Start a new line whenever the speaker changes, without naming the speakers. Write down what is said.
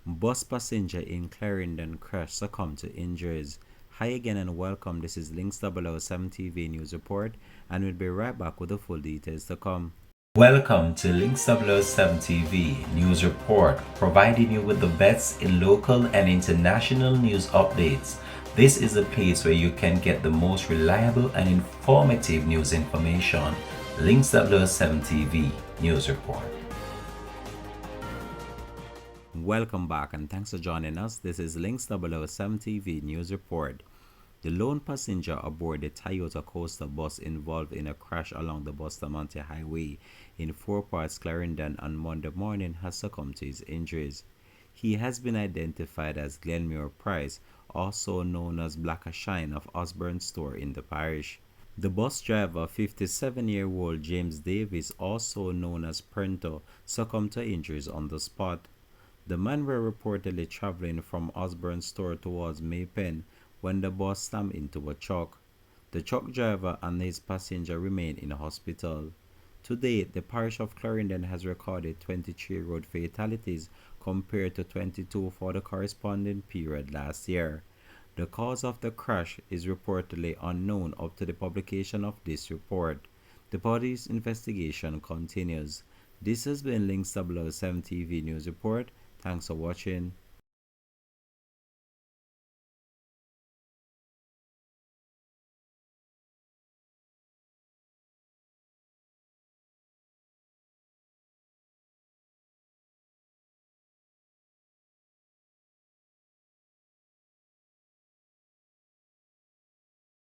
Bus passenger in Clarendon crash succumbed to injuries. Hi again and welcome. This is Links 007 TV News Report, and we'll be right back with the full details to come. Welcome to Links 007 TV News Report, providing you with the best in local and international news updates. This is a place where you can get the most reliable and informative news information. Links 007 TV News Report. Welcome back and thanks for joining us. This is Links 007 TV News Report. The lone passenger aboard the Toyota Coaster bus involved in a crash along the Bustamante Highway in Four Parts, Clarendon on Monday morning has succumbed to his injuries. He has been identified as Glenmore Pryce, also known as Blacka Shine of Osborne Store in the parish. The bus driver, 57-year-old James Davis, also known as Prento, succumbed to injuries on the spot. The men were reportedly traveling from Osborne Store towards Maypen when the bus slammed into a truck. The truck driver and his passenger remain in hospital. To date, the parish of Clarendon has recorded 23 road fatalities compared to 22 for the corresponding period last year. The cause of the crash is reportedly unknown up to the publication of this report. The police investigation continues. This has been Links 007 TV News Report. Thanks for watching.